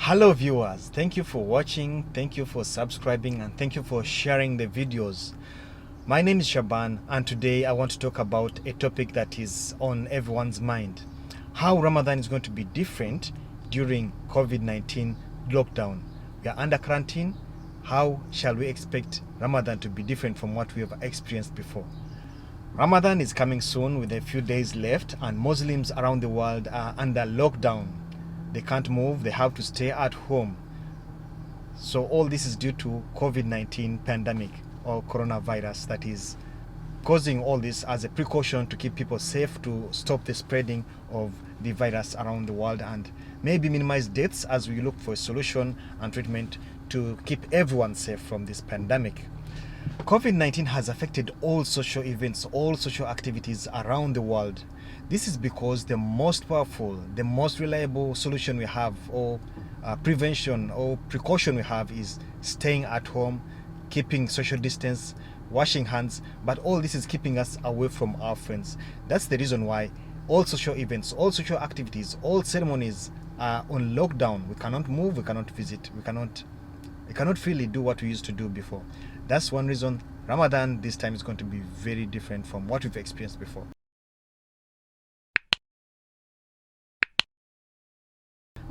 Hello viewers, thank you for watching, thank you for subscribing, and thank you for sharing the videos. My name is Shaban, and today I want to talk about a topic that is on everyone's mind. How Ramadan is going to be different during COVID-19 lockdown. We are under quarantine. How shall we expect Ramadan to be different from what we have experienced before? Ramadan is coming soon with a few days left, and Muslims around the world are under lockdown. They can't move, they have to stay at home. So all this is due to COVID-19 pandemic or coronavirus that is causing all this as a precaution to keep people safe, to stop the spreading of the virus around the world and maybe minimize deaths as we look for a solution and treatment to keep everyone safe from this pandemic. COVID-19 has affected all social events, all social activities around the world. This is because the most powerful, the most reliable solution we have, or prevention or precaution we have, is staying at home, keeping social distance, washing hands, but all this is keeping us away from our friends. That's the reason why all social events, all social activities, all ceremonies are on lockdown. We cannot move, we cannot visit, we cannot freely do what we used to do before. That's one reason Ramadan this time is going to be very different from what we've experienced before.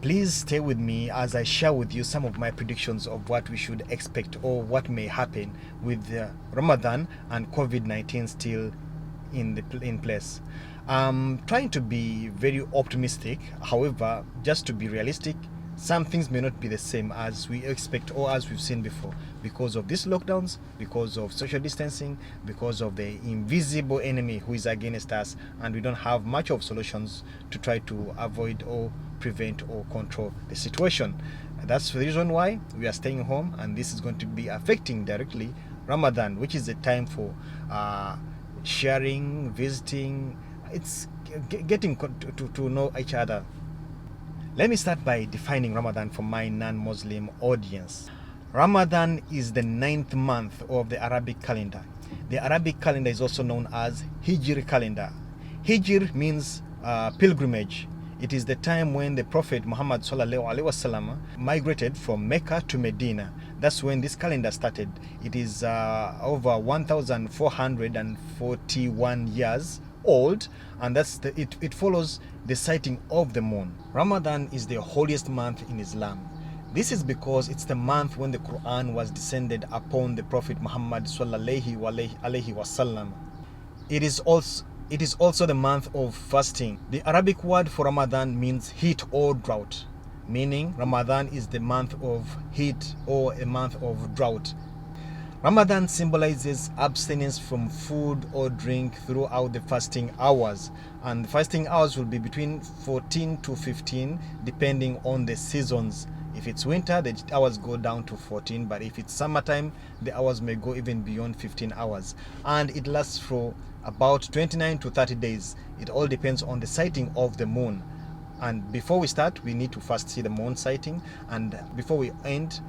Please stay with me as I share with you some of my predictions of what we should expect or what may happen with Ramadan and COVID-19 still in place. I'm trying to be very optimistic. However, just to be realistic, some things may not be the same as we expect or as we've seen before because of these lockdowns, because of social distancing, because of the invisible enemy who is against us, and we don't have much of solutions to try to avoid or prevent or control the situation. That's the reason why we are staying home, and this is going to be affecting directly Ramadan, which is a time for sharing, visiting. It's getting to know each other. Let me start by defining Ramadan for my non-Muslim audience. Ramadan is the 9th month of the Arabic calendar. The Arabic calendar is also known as Hijr calendar. Hijr means pilgrimage. It is the time when the Prophet Muhammad ﷺ migrated from Mecca to Medina. That's when this calendar started. It is over 1,441 years old, and it follows the sighting of the moon. Ramadan is the holiest month in Islam. This is because it's the month when the Quran was descended upon the Prophet Muhammad sallallahu alaihi wasallam. It is also the month of fasting. The Arabic word for Ramadan means heat or drought, meaning Ramadan is the month of heat or a month of drought. Ramadan symbolizes abstinence from food or drink throughout the fasting hours, and the fasting hours will be between 14 to 15 depending on the seasons. If it's winter, the hours go down to 14, but if it's summertime, the hours may go even beyond 15 hours, and it lasts for about 29 to 30 days. It all depends on the sighting of the moon. And before we start, we need to first see the moon sighting, and before we end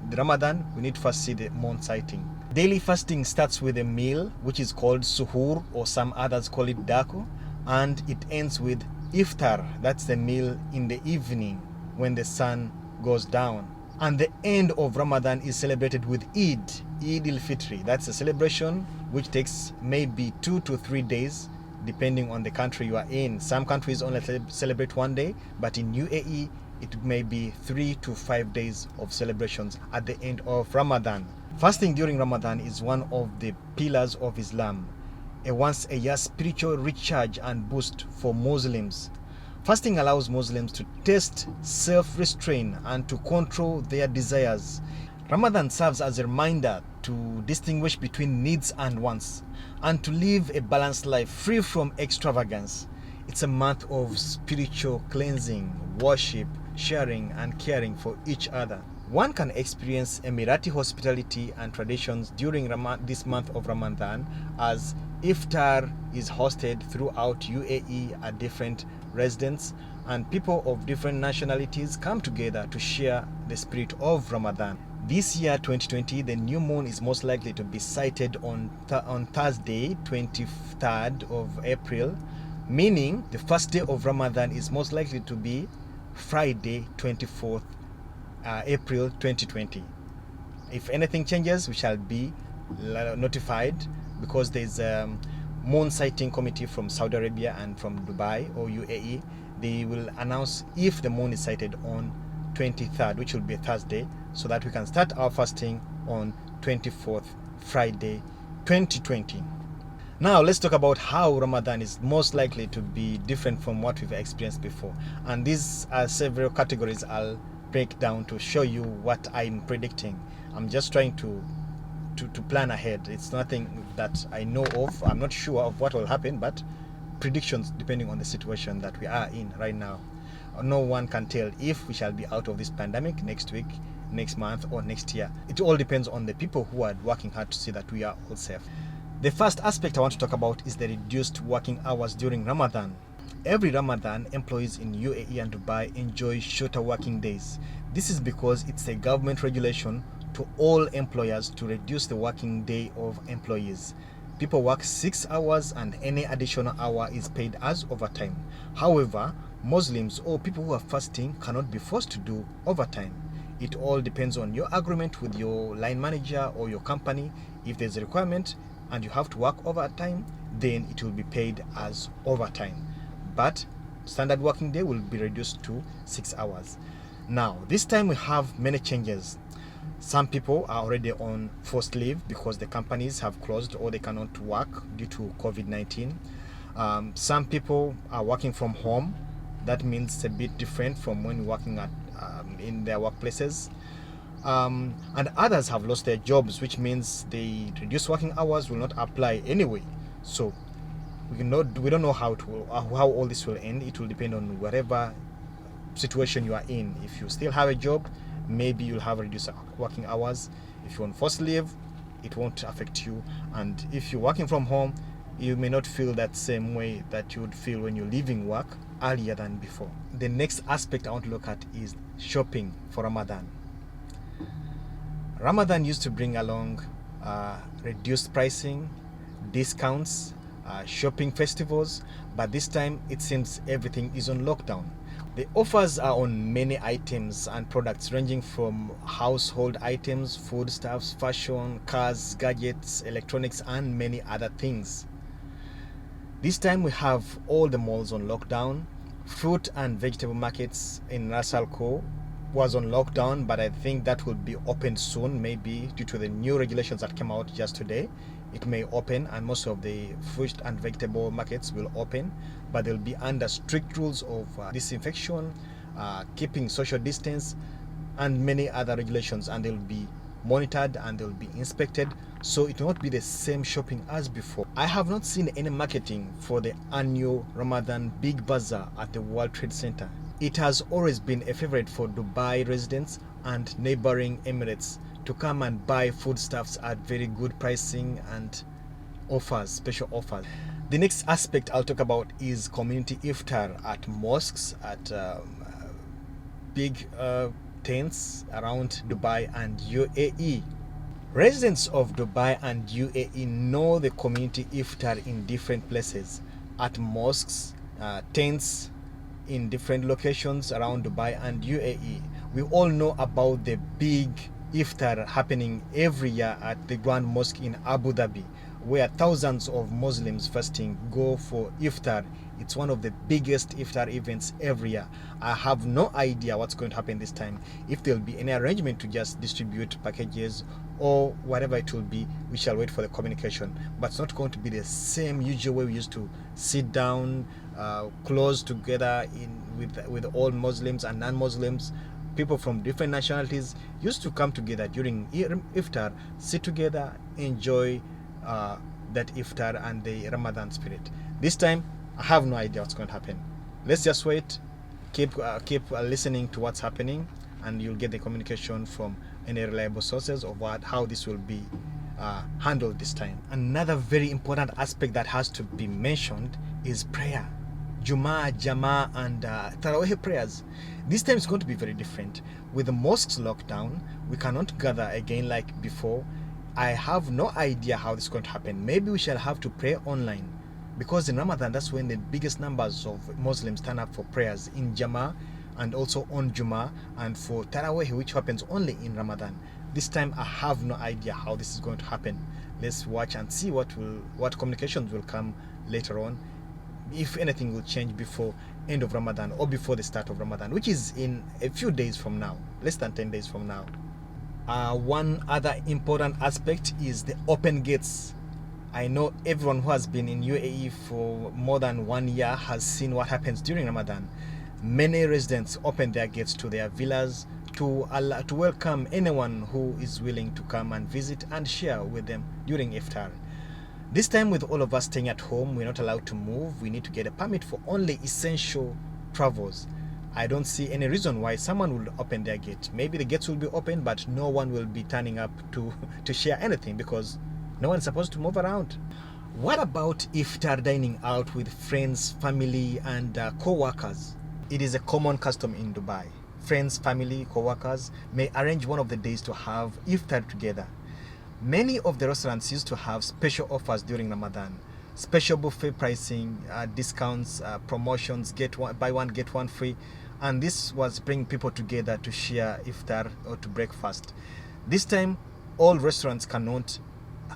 the Ramadan, we need to first see the moon sighting. Daily fasting starts with a meal which is called suhoor, or some others call it dako, and it ends with Iftar. That's the meal in the evening when the sun goes down. And the end of Ramadan is celebrated with Eid Al Fitri. That's a celebration which takes maybe 2 to 3 days depending on the country you are in. Some countries only celebrate 1 day, but in UAE it may be 3 to 5 days of celebrations at the end of Ramadan. Fasting during Ramadan is one of the pillars of Islam, a once a year spiritual recharge and boost for Muslims. Fasting allows Muslims to test self-restraint and to control their desires. Ramadan serves as a reminder to distinguish between needs and wants, and to live a balanced life free from extravagance. It's a month of spiritual cleansing, worship, sharing, and caring for each other. One can experience Emirati hospitality and traditions during this month of Ramadan, as Iftar is hosted throughout UAE at different residents, and people of different nationalities come together to share the spirit of Ramadan. This year, 2020, the new moon is most likely to be sighted on Thursday, 23rd of April, meaning the first day of Ramadan is most likely to be Friday, 24th April 2020. If anything changes, we shall be notified, because there's a moon sighting committee from Saudi Arabia and from Dubai or UAE. They will announce if the moon is sighted on 23rd, which will be a Thursday, so that we can start our fasting on 24th, Friday 2020. Now let's talk about how Ramadan is most likely to be different from what we've experienced before. And these are several categories I'll break down to show you what I'm predicting. I'm just trying to plan ahead. It's nothing that I know of. I'm not sure of what will happen, but predictions depending on the situation that we are in right now. No one can tell if we shall be out of this pandemic next week, next month, or next year. It all depends on the people who are working hard to see that we are all safe. The first aspect I want to talk about is the reduced working hours during Ramadan. Every Ramadan, employees in UAE and Dubai enjoy shorter working days. This is because it's a government regulation to all employers to reduce the working day of employees. People work 6 hours and any additional hour is paid as overtime. However, Muslims or people who are fasting cannot be forced to do overtime. It all depends on your agreement with your line manager or your company. If there's a requirement and you have to work overtime, then it will be paid as overtime. But standard working day will be reduced to 6 hours. Now, this time we have many changes. Some people are already on forced leave because the companies have closed or they cannot work due to COVID-19. Some people are working from home. That means it's a bit different from when working in their workplaces. And others have lost their jobs, which means the reduced working hours will not apply anyway. So we don't know how all this will end. It will depend on whatever situation you are in. If you still have a job, maybe you'll have reduced working hours. If you're on forced leave, it won't affect you. And if you're working from home, you may not feel that same way that you would feel when you're leaving work earlier than before. The next aspect I want to look at is shopping for Ramadan. Ramadan used to bring along reduced pricing, discounts, shopping festivals, but this time it seems everything is on lockdown. The offers are on many items and products ranging from household items, foodstuffs, fashion, cars, gadgets, electronics, and many other things. This time we have all the malls on lockdown. Fruit and vegetable markets in Ras Al Khor was on lockdown, but I think that will be opened soon, maybe due to the new regulations that came out just today. It may open, and most of the fruit and vegetable markets will open, but they'll be under strict rules of disinfection, keeping social distance, and many other regulations, and they'll be monitored and they'll be inspected, so it will not be the same shopping as before. I have not seen any marketing for the annual Ramadan Big Bazaar at the World Trade Center. It has always been a favorite for Dubai residents and neighboring Emirates to come and buy foodstuffs at very good pricing and offers, special offers. The next aspect I'll talk about is community iftar at mosques, at big tents around Dubai and UAE. Residents of Dubai and UAE know the community iftar in different places, at mosques, tents in different locations around Dubai and UAE. We all know about the big iftar happening every year at the Grand Mosque in Abu Dhabi, where thousands of Muslims fasting go for iftar. It's one of the biggest iftar events every year. I have no idea what's going to happen this time. If there'll be any arrangement to just distribute packages or whatever it will be, we shall wait for the communication. But it's not going to be the same usual way we used to sit down close together with all Muslims and non-Muslims. People from different nationalities used to come together during iftar, sit together, enjoy that iftar and the Ramadan spirit. This time I have no idea what's going to happen. Let's just wait, keep listening to what's happening, and you'll get the communication from any reliable sources of how this will be handled this time. Another very important aspect that has to be mentioned is prayer. Jumah, jama, and Taraweeh prayers. This time it's going to be very different. With the mosques locked down, we cannot gather again like before. I have no idea how this is going to happen. Maybe we shall have to pray online, because in Ramadan, that's when the biggest numbers of Muslims turn up for prayers in jama, and also on Jumah, and for Taraweeh, which happens only in Ramadan. This time I have no idea how this is going to happen. Let's watch and see what communications will come later on, if anything will change before end of Ramadan or before the start of Ramadan, which is in a few days from now, less than 10 days from now. One other important aspect is the open gates. I know everyone who has been in UAE for more than 1 year has seen what happens during Ramadan. Many residents open their gates to their villas to welcome anyone who is willing to come and visit and share with them during Iftar. This time, with all of us staying at home, we're not allowed to move. We need to get a permit for only essential travels. I don't see any reason why someone will open their gate. Maybe the gates will be open, but no one will be turning up to share anything, because no one's supposed to move around. What about Iftar dining out with friends, family, and co-workers? It is a common custom in Dubai. Friends, family, co-workers may arrange one of the days to have Iftar together. Many of the restaurants used to have special offers during Ramadan, special buffet pricing, discounts, promotions, buy one get one free, and this was bringing people together to share Iftar or to breakfast. This time, all restaurants cannot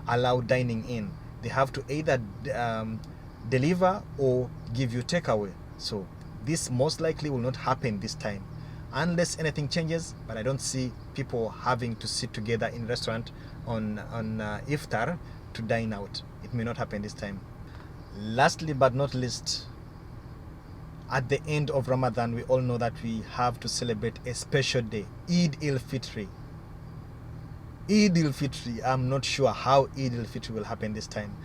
allow dining in. They have to either deliver or give you takeaway. So this most likely will not happen this time, unless anything changes. But I don't see people having to sit together in restaurant on Iftar to dine out. It may not happen this time. Lastly but not least, at the end of Ramadan, we all know that we have to celebrate a special day, Eid Al Fitri. Eid Al Fitri, I'm not sure how Eid Al Fitri will happen this time.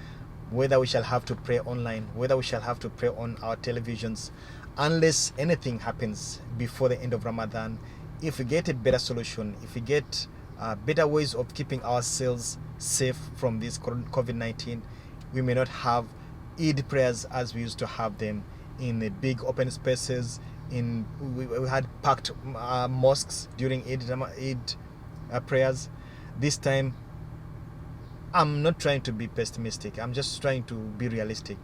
Whether we shall have to pray online, whether we shall have to pray on our televisions, unless anything happens before the end of Ramadan. If we get a better solution, if we get better ways of keeping ourselves safe from this COVID-19, we may not have Eid prayers as we used to have them in the big open spaces. We had packed mosques during Eid prayers. This time, I'm not trying to be pessimistic. I'm just trying to be realistic.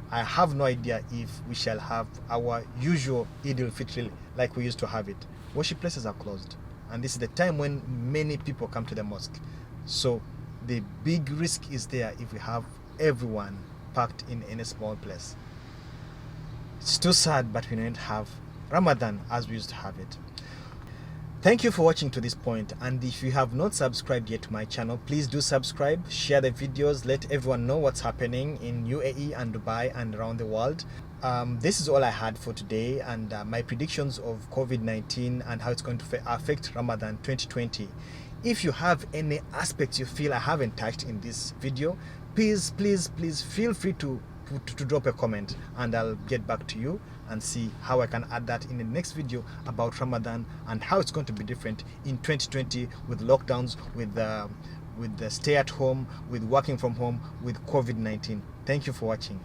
I have no idea if we shall have our usual Eid Al Fitri like we used to have it. Worship places are closed, and this is the time when many people come to the mosque. So the big risk is there if we have everyone packed in any small place. It's too sad, but we don't have Ramadan as we used to have it. Thank you for watching to this point, and if you have not subscribed yet to my channel, please do subscribe, share the videos, let everyone know what's happening in UAE and Dubai and around the world. This is all I had for today, and my predictions of COVID-19 and how it's going to affect Ramadan 2020. If you have any aspects you feel I haven't touched in this video, please feel free to drop a comment, and I'll get back to you and see how I can add that in the next video about Ramadan and how it's going to be different in 2020 with lockdowns, with the stay at home, with working from home, with COVID-19. Thank you for watching.